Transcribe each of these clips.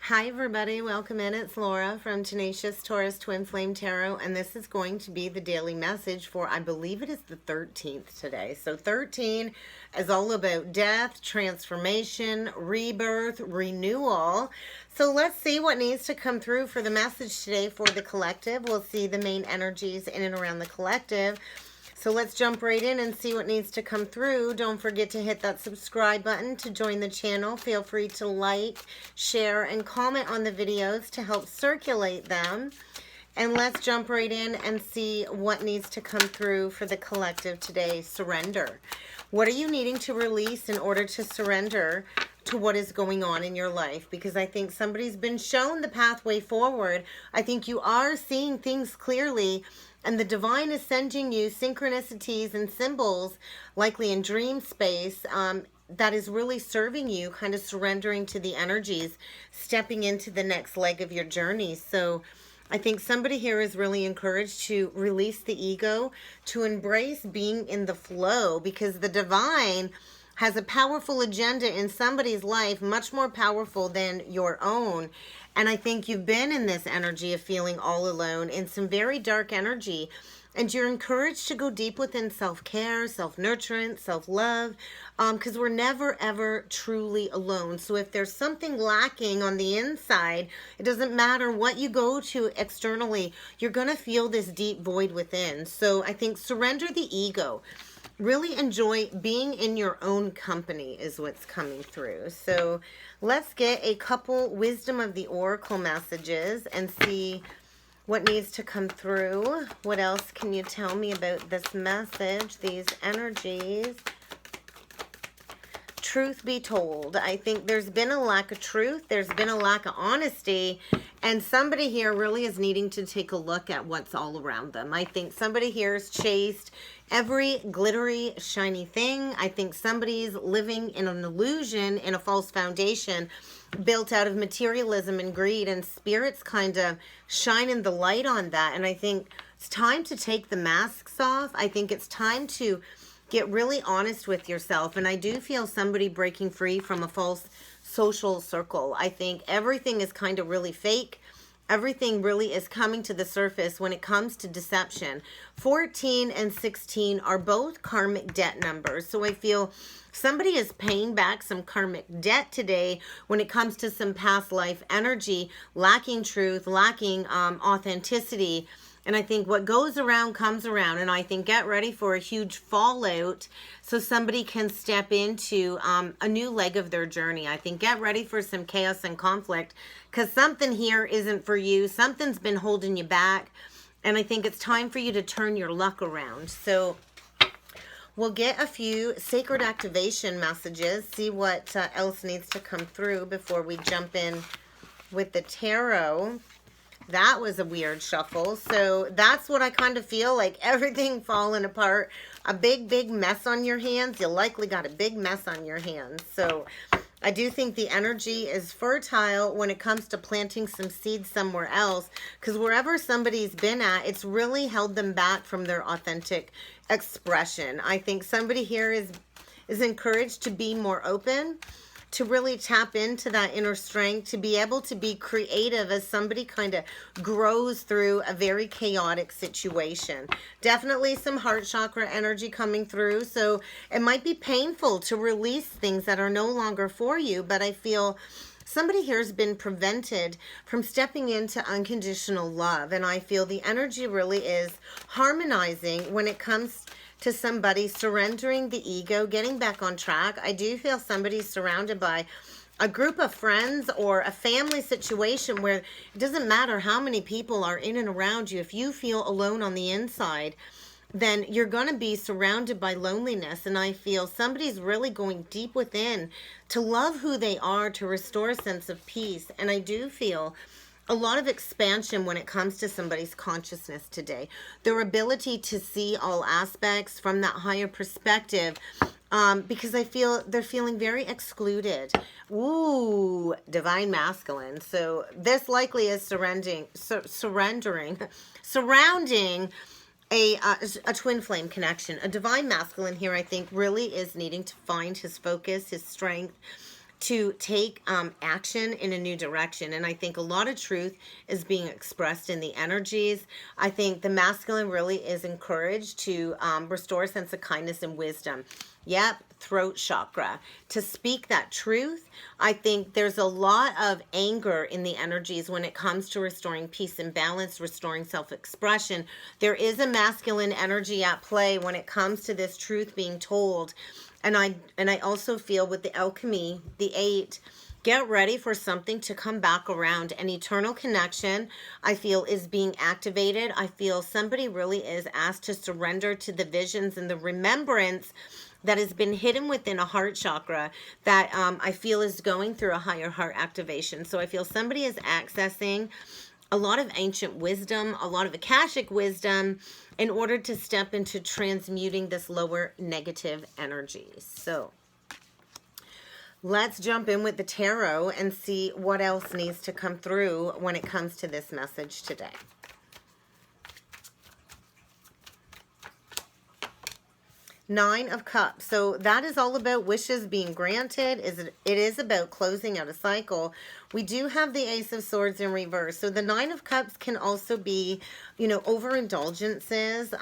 Hi everybody, welcome in. It's Laura from Tenacious Taurus Twin Flame Tarot, and this is going to be the daily message for, I believe it is the 13th today. So 13 is all about death, transformation, rebirth, renewal. So let's see what needs to come through for the message today for the collective. We'll see the main energies in and around the collective. So let's jump right in and see what needs to come through. Don't forget to hit that subscribe button to join the channel. Feel free to like, share, and comment on the videos to help circulate them. And let's jump right in and see what needs to come through for the collective today. Surrender. What are you needing to release in order to surrender to what is going on in your life? Because I think somebody's been shown the pathway forward. I think you are seeing things clearly, and the divine is sending you synchronicities and symbols, likely in dream space, that is really serving you, kind of surrendering to the energies, stepping into the next leg of your journey. So I think somebody here is really encouraged to release the ego, to embrace being in the flow, because the divine has a powerful agenda in somebody's life, much more powerful than your own. And I think you've been in this energy of feeling all alone, in some very dark energy. And you're encouraged to go deep within self-care, self-nurturance, self-love, because we're never, ever truly alone. So if there's something lacking on the inside, it doesn't matter what you go to externally, you're going to feel this deep void within. So I think surrender the ego. Really enjoy being in your own company is what's coming through. So let's get a couple Wisdom of the Oracle messages and see what needs to come through. What else can you tell me about this message, these energies? Truth be told, I think there's been a lack of truth. There's been a lack of honesty. And somebody here really is needing to take a look at what's all around them. I think somebody here has chased every glittery, shiny thing. I think somebody's living in an illusion, in a false foundation, built out of materialism and greed, and spirits kind of shining the light on that. And I think it's time to take the masks off. I think it's time to get really honest with yourself. And I do feel somebody breaking free from a false social circle. I think everything is kind of really fake. Everything really is coming to the surface when it comes to deception. 14 and 16 are both karmic debt numbers. So I feel somebody is paying back some karmic debt today when it comes to some past life energy, lacking truth, lacking authenticity. And I think what goes around comes around. And I think get ready for a huge fallout so somebody can step into a new leg of their journey. I think get ready for some chaos and conflict, because something here isn't for you. Something's been holding you back. And I think it's time for you to turn your luck around. So we'll get a few sacred activation messages, see what else needs to come through before we jump in with the tarot. That was a weird shuffle. So that's what I kind of feel like, everything falling apart. A big, big mess on your hands. You likely got a big mess on your hands. So I do think the energy is fertile when it comes to planting some seeds somewhere else. Because wherever somebody's been at, it's really held them back from their authentic expression. I think somebody here is encouraged to be more open, to really tap into that inner strength, to be able to be creative as somebody kind of grows through a very chaotic situation. Definitely some heart chakra energy coming through. So it might be painful to release things that are no longer for you, but I feel somebody here has been prevented from stepping into unconditional love. And I feel the energy really is harmonizing when it comes to somebody surrendering the ego, getting back on track. I do feel somebody's surrounded by a group of friends or a family situation where it doesn't matter how many people are in and around you. If you feel alone on the inside, then you're going to be surrounded by loneliness. And I feel somebody's really going deep within to love who they are, to restore a sense of peace. And I do feel a lot of expansion when it comes to somebody's consciousness today. Their ability to see all aspects from that higher perspective, because I feel they're feeling very excluded. Ooh, divine masculine. So this likely is surrounding a twin flame connection. A divine masculine here, I think, really is needing to find his focus, his strength, to take action in a new direction. And I think a lot of truth is being expressed in the energies. I think the masculine really is encouraged to restore a sense of kindness and wisdom. Yep, throat chakra. To speak that truth, I think there's a lot of anger in the energies when it comes to restoring peace and balance, restoring self-expression. There is a masculine energy at play when it comes to this truth being told. And I also feel with the alchemy, the 8, get ready for something to come back around. An eternal connection, I feel, is being activated. I feel somebody really is asked to surrender to the visions and the remembrance that has been hidden within a heart chakra that I feel is going through a higher heart activation. So I feel somebody is accessing a lot of ancient wisdom, a lot of Akashic wisdom, in order to step into transmuting this lower negative energy. So let's jump in with the tarot and see what else needs to come through when it comes to this message today. Nine of Cups. So that is all about wishes being granted. It is about closing out a cycle. We do have the Ace of Swords in reverse. So the Nine of Cups can also be, you know, overindulgences.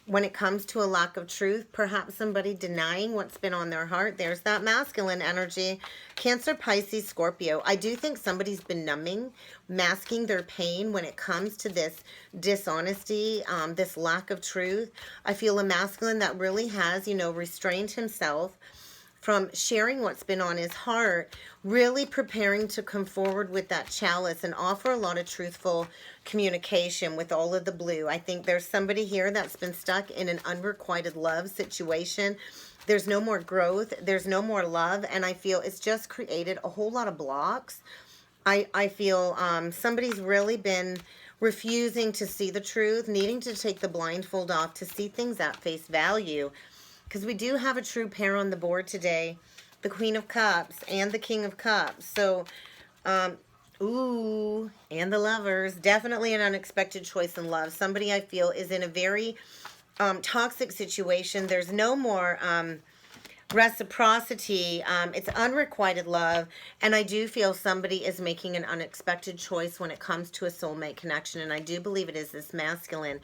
When it comes to a lack of truth, perhaps somebody denying what's been on their heart. There's that masculine energy. Cancer, Pisces, Scorpio. I do think somebody's been numbing, masking their pain when it comes to this dishonesty, this lack of truth. I feel a masculine that really has, you know, restrained himself from sharing what's been on his heart, really preparing to come forward with that chalice and offer a lot of truthful communication with all of the blue. I think there's somebody here that's been stuck in an unrequited love situation. There's no more growth. There's no more love. And I feel it's just created a whole lot of blocks. I feel somebody's really been refusing to see the truth, needing to take the blindfold off to see things at face value. Because we do have a true pair on the board today, the Queen of Cups and the King of Cups. So, ooh, and the Lovers. Definitely an unexpected choice in love. Somebody I feel is in a very toxic situation. There's no more reciprocity. It's unrequited love. And I do feel somebody is making an unexpected choice when it comes to a soulmate connection. And I do believe it is this masculine.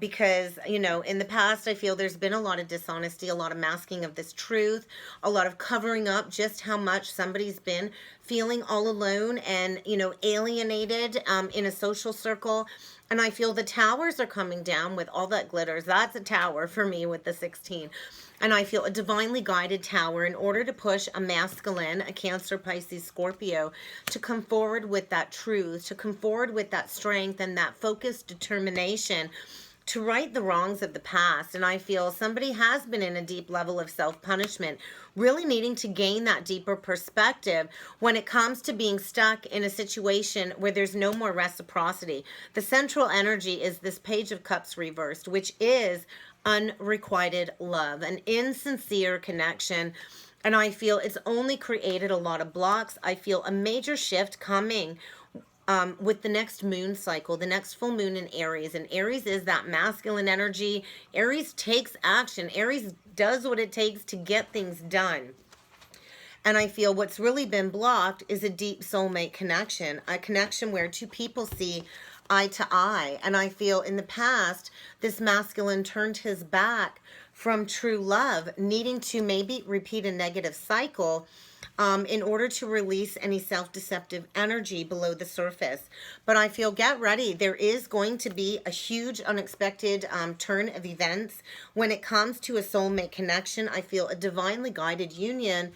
Because, you know, in the past, I feel there's been a lot of dishonesty, a lot of masking of this truth, a lot of covering up just how much somebody's been feeling all alone and, you know, alienated in a social circle. And I feel the towers are coming down with all that glitters. That's a tower for me with the 16. And I feel a divinely guided tower in order to push a masculine, a Cancer, Pisces, Scorpio, to come forward with that truth, to come forward with that strength and that focused determination to right the wrongs of the past. And I feel somebody has been in a deep level of self-punishment, really needing to gain that deeper perspective when it comes to being stuck in a situation where there's no more reciprocity. The central energy is this Page of Cups reversed, which is unrequited love, an insincere connection. And I feel it's only created a lot of blocks. I feel a major shift coming with the next moon cycle, the next full moon in Aries. And Aries is that masculine energy. Aries takes action. Aries does what it takes to get things done. And I feel what's really been blocked is a deep soulmate connection, a connection where two people see eye to eye. And I feel in the past, this masculine turned his back from true love, needing to maybe repeat a negative cycle in order to release any self-deceptive energy below the surface. But I feel, get ready. There is going to be a huge unexpected turn of events when it comes to a soulmate connection. I feel a divinely guided union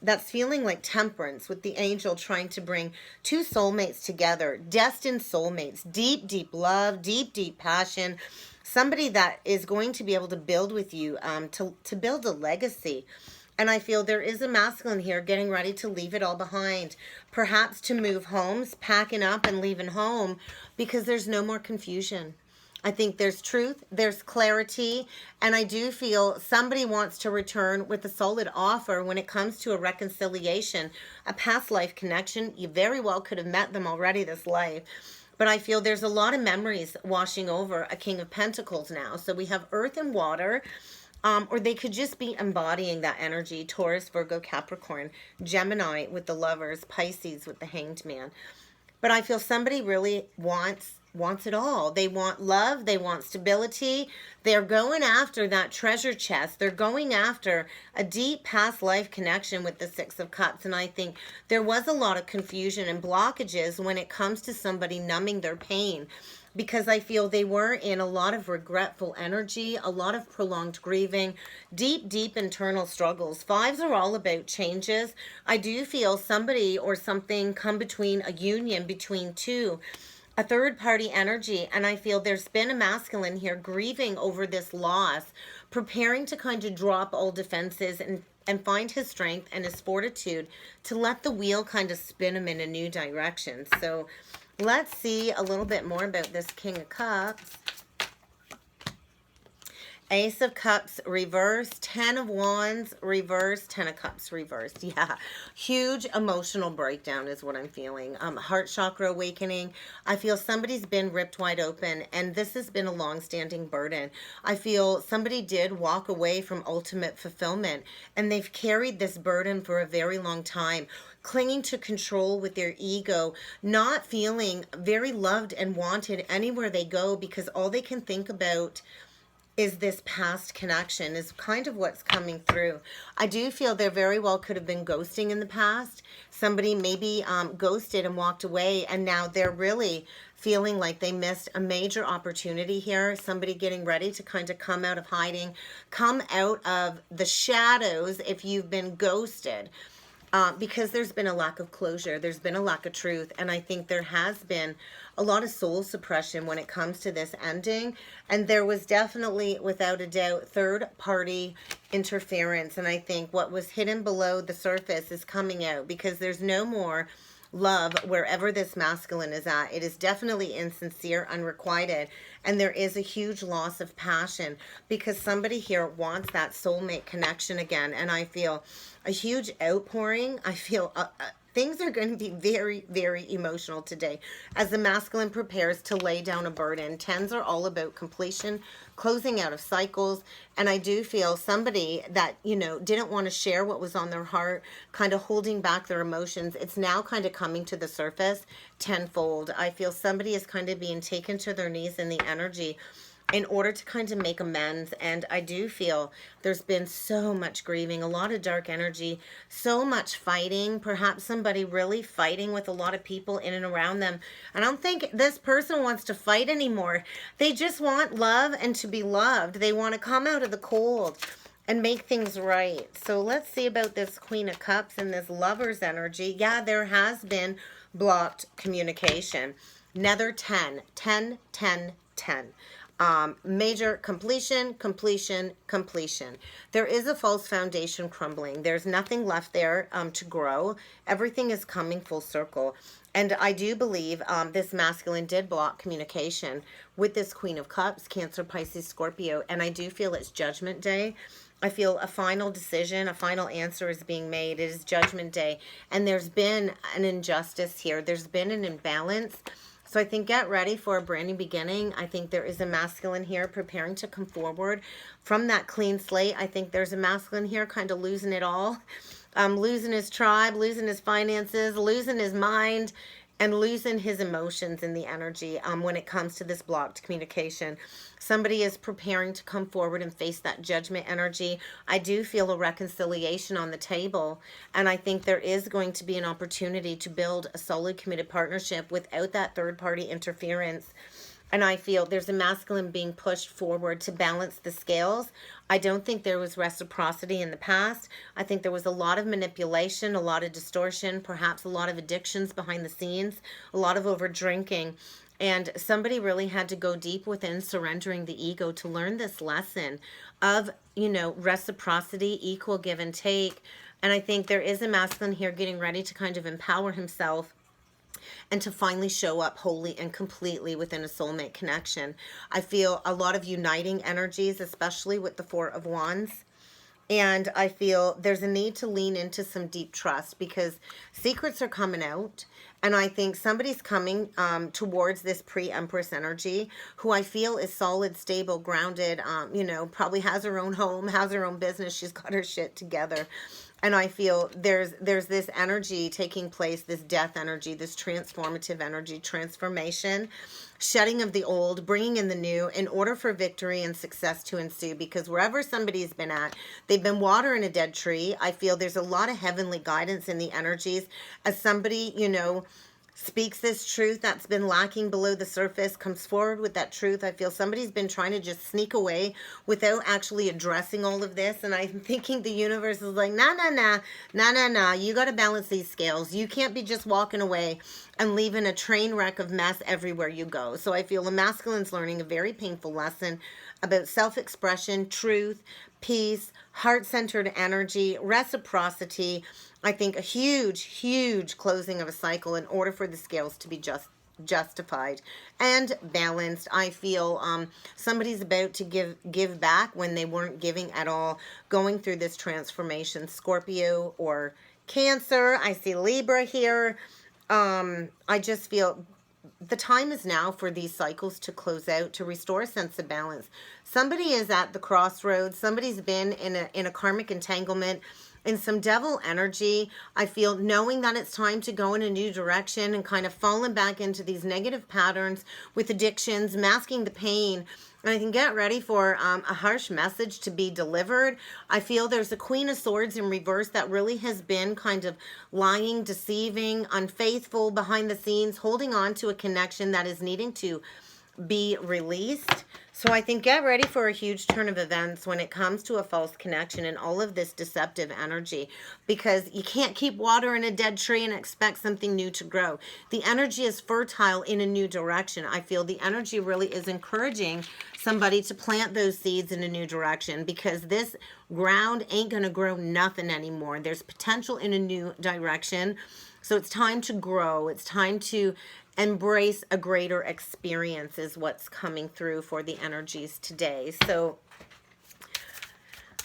that's feeling like temperance, with the angel trying to bring two soulmates together, destined soulmates, deep, deep love, deep, deep passion, somebody that is going to be able to build with you, to build a legacy. And I feel there is a masculine here getting ready to leave it all behind, perhaps to move homes, packing up and leaving home, because there's no more confusion. I think there's truth, there's clarity, and I do feel somebody wants to return with a solid offer when it comes to a reconciliation, a past life connection. You very well could have met them already this life, but I feel there's a lot of memories washing over a King of Pentacles now. So we have earth and water, Or they could just be embodying that energy. Taurus, Virgo, Capricorn, Gemini with the Lovers, Pisces with the Hanged Man. But I feel somebody really wants it all. They want love, they want stability. They're going after that treasure chest. They're going after a deep past life connection with the Six of Cups. And I think there was a lot of confusion and blockages when it comes to somebody numbing their pain, because I feel they were in a lot of regretful energy, a lot of prolonged grieving, deep internal struggles. Fives are all about changes. I do feel somebody or something come between a union between two, a third party energy, and I feel there's been a masculine here grieving over this loss, preparing to kind of drop all defenses and find his strength and his fortitude to let the wheel kind of spin him in a new direction. So let's see a little bit more about this King of Cups. Ace of Cups reversed, 10 of Wands reversed, 10 of Cups reversed. Yeah, huge emotional breakdown is what I'm feeling. Heart chakra awakening. I feel somebody's been ripped wide open, and this has been a long-standing burden. I feel somebody did walk away from ultimate fulfillment, and they've carried this burden for a very long time, clinging to control with their ego, not feeling very loved and wanted anywhere they go, because all they can think about is this past connection is kind of what's coming through. I do feel there very well could have been ghosting in the past. Somebody maybe ghosted and walked away, and now they're really feeling like they missed a major opportunity here. Somebody getting ready to kind of come out of hiding, come out of the shadows if you've been ghosted. Because there's been a lack of closure, there's been a lack of truth, and I think there has been a lot of soul suppression when it comes to this ending, and there was definitely, without a doubt, third-party interference, and I think what was hidden below the surface is coming out, because there's no more love wherever this masculine is at. It is definitely insincere, unrequited, and there is a huge loss of passion, because somebody here wants that soulmate connection again, and I feel a huge outpouring. I feel things are going to be very emotional today as the masculine prepares to lay down a burden. Tens are all about completion, closing out of cycles, and I do feel somebody that, you know, didn't want to share what was on their heart, kind of holding back their emotions, it's now kind of coming to the surface tenfold. I feel somebody is kind of being taken to their knees in the energy in order to kind of make amends. And I do feel there's been so much grieving, a lot of dark energy, so much fighting, perhaps somebody really fighting with a lot of people in and around them. I don't think this person wants to fight anymore. They just want love and to be loved. They want to come out of the cold and make things right. So let's see about this Queen of Cups and this Lover's energy. Yeah, there has been blocked communication. Another 10. Major completion. There is a false foundation crumbling. There's nothing left there to grow. Everything is coming full circle. And I do believe this masculine did block communication with this Queen of Cups, Cancer, Pisces, Scorpio. And I do feel it's Judgment Day. I feel a final decision, a final answer is being made. It is Judgment Day. And there's been an injustice here. There's been an imbalance. So I think get ready for a brand new beginning. I think there is a masculine here preparing to come forward from that clean slate. I think there's a masculine here kind of losing it all. Losing his tribe, losing his finances, losing his mind, and losing his emotions and the energy when it comes to this blocked communication. Somebody is preparing to come forward and face that judgment energy. I do feel a reconciliation on the table, and I think there is going to be an opportunity to build a solid, committed partnership without that third-party interference. And I feel there's a masculine being pushed forward to balance the scales. I don't think there was reciprocity in the past. I think there was a lot of manipulation, a lot of distortion, perhaps a lot of addictions behind the scenes, a lot of over drinking. And somebody really had to go deep within, surrendering the ego to learn this lesson of, you know, reciprocity, equal give and take. And I think there is a masculine here getting ready to kind of empower himself and to finally show up wholly and completely within a soulmate connection. I feel a lot of uniting energies, especially with the Four of Wands. And I feel there's a need to lean into some deep trust because secrets are coming out. And I think somebody's coming towards this pre-empress energy who I feel is solid, stable, grounded, probably has her own home, has her own business. She's got her shit together. And I feel there's this energy taking place, this death energy, this transformative energy, transformation, shedding of the old, bringing in the new in order for victory and success to ensue. Because wherever somebody's been at, they've been watering a dead tree. I feel there's a lot of heavenly guidance in the energies as somebody, speaks this truth that's been lacking below the surface, comes forward with that truth. I feel somebody's been trying to just sneak away without actually addressing all of this. And I'm thinking the universe is like, nah. You got to balance these scales. You can't be just walking away and leaving a train wreck of mess everywhere you go. So I feel the masculine's learning a very painful lesson about self-expression, truth, peace, heart-centered energy, reciprocity. I think a huge closing of a cycle in order for the scales to be justified and balanced. I feel somebody's about to give back when they weren't giving at all, going through this transformation. Scorpio or Cancer. I see Libra here. I just feel the time is now for these cycles to close out, to restore a sense of balance. Somebody is at the crossroads. Somebody's been in a karmic entanglement, in some devil energy. I feel knowing that it's time to go in a new direction and kind of falling back into these negative patterns with addictions, masking the pain. And I can get ready for a harsh message to be delivered. I feel there's a Queen of Swords in reverse that really has been kind of lying, deceiving, unfaithful behind the scenes, holding on to a connection that is needing to be released. So I think get ready for a huge turn of events when it comes to a false connection and all of this deceptive energy, because you can't keep watering a dead tree and expect something new to grow. The energy is fertile in a new direction. I feel the energy really is encouraging somebody to plant those seeds in a new direction, because this ground ain't going to grow nothing anymore. There's potential in a new direction. So it's time to grow. It's time to embrace a greater experience is what's coming through for the energies today. So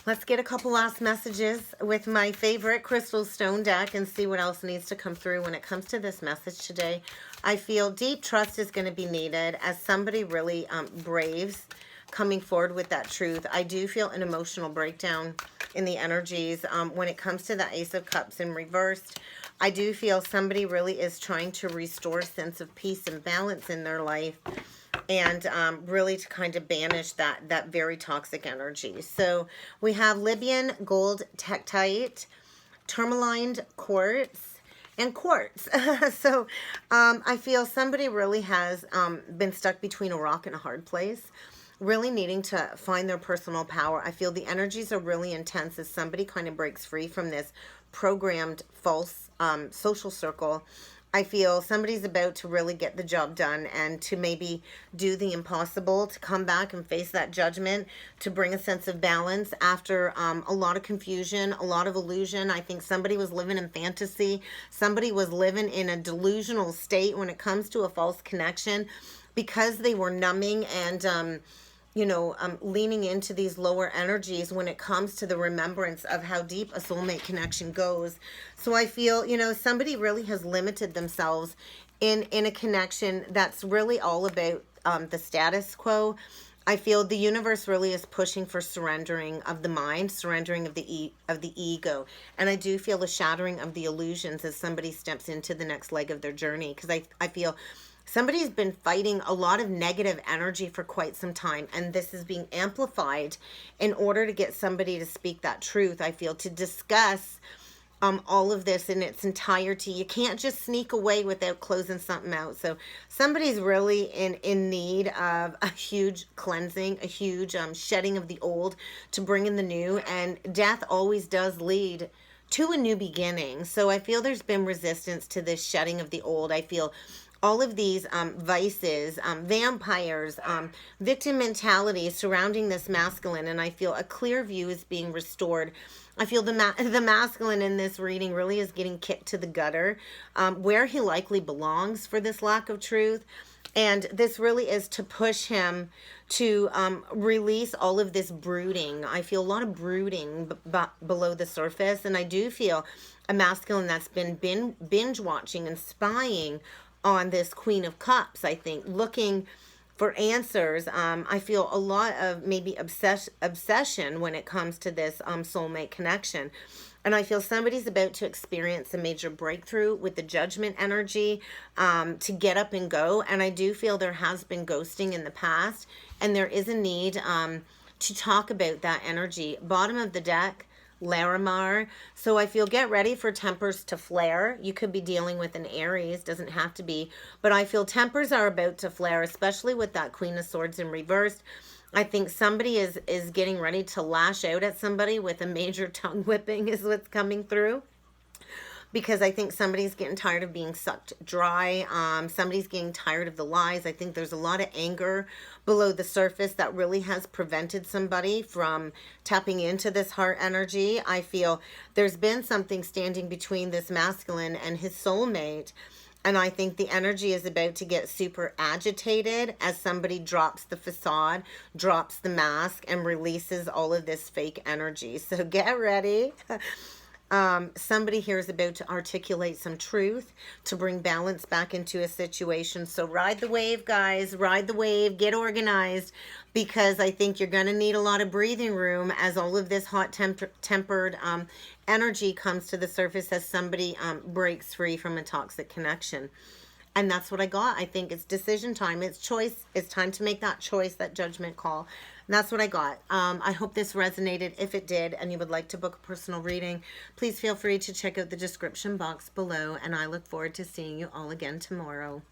let's get a couple last messages with my favorite crystal stone deck and see what else needs to come through when it comes to this message today. I feel deep trust is going to be needed as somebody really braves coming forward with that truth. I do feel an emotional breakdown in the energies when it comes to the Ace of Cups in reversed. I do feel somebody really is trying to restore a sense of peace and balance in their life, and really to kind of banish that very toxic energy. So we have Libyan gold tektite, tourmaline quartz, and quartz. So I feel somebody really has been stuck between a rock and a hard place, really needing to find their personal power. I feel the energies are really intense as somebody kind of breaks free from this programmed false social circle. I feel somebody's about to really get the job done and to maybe do the impossible, to come back and face that judgment, to bring a sense of balance after a lot of confusion, a lot of illusion. I think somebody was living in fantasy. Somebody was living in a delusional state when it comes to a false connection, because they were numbing and leaning into these lower energies when it comes to the remembrance of how deep a soulmate connection goes. So I feel, somebody really has limited themselves in a connection that's really all about the status quo. I feel the universe really is pushing for surrendering of the mind, surrendering of the ego. And I do feel the shattering of the illusions as somebody steps into the next leg of their journey, because I feel somebody's been fighting a lot of negative energy for quite some time, and this is being amplified in order to get somebody to speak that truth. I feel to discuss all of this in its entirety. You can't just sneak away without closing something out. So somebody's really in need of a huge cleansing, a huge shedding of the old to bring in the new, and death always does lead to a new beginning. So I feel there's been resistance to this shedding of the old. I feel all of these vices, vampires, victim mentality surrounding this masculine, and I feel a clear view is being restored I feel the masculine in this reading really is getting kicked to the gutter, where he likely belongs for this lack of truth. And this really is to push him to release all of this brooding. I feel a lot of brooding below the surface. And I do feel a masculine that's been binge watching and spying on this Queen of Cups, I think, looking for answers. I feel a lot of maybe obsession when it comes to this soulmate connection. And I feel somebody's about to experience a major breakthrough with the Judgment energy, to get up and go. And I do feel there has been ghosting in the past, and there is a need to talk about that energy. Bottom of the deck, Larimar. So I feel get ready for tempers to flare. You could be dealing with an Aries, doesn't have to be, but I feel tempers are about to flare, especially with that Queen of Swords in reversed. I think somebody is getting ready to lash out at somebody with a major tongue whipping is what's coming through. Because I think somebody's getting tired of being sucked dry. Somebody's getting tired of the lies. I think there's a lot of anger below the surface that really has prevented somebody from tapping into this heart energy. I feel there's been something standing between this masculine and his soulmate. And I think the energy is about to get super agitated as somebody drops the facade, drops the mask, and releases all of this fake energy. So get ready. Somebody here is about to articulate some truth to bring balance back into a situation. So ride the wave, guys. Ride the wave. Get organized, because I think you're going to need a lot of breathing room as all of this hot-tempered energy comes to the surface as somebody breaks free from a toxic connection. And that's what I got. I think it's decision time. It's choice. It's time to make that choice, that judgment call. And that's what I got. I hope this resonated. If it did, and you would like to book a personal reading, please feel free to check out the description box below. And I look forward to seeing you all again tomorrow.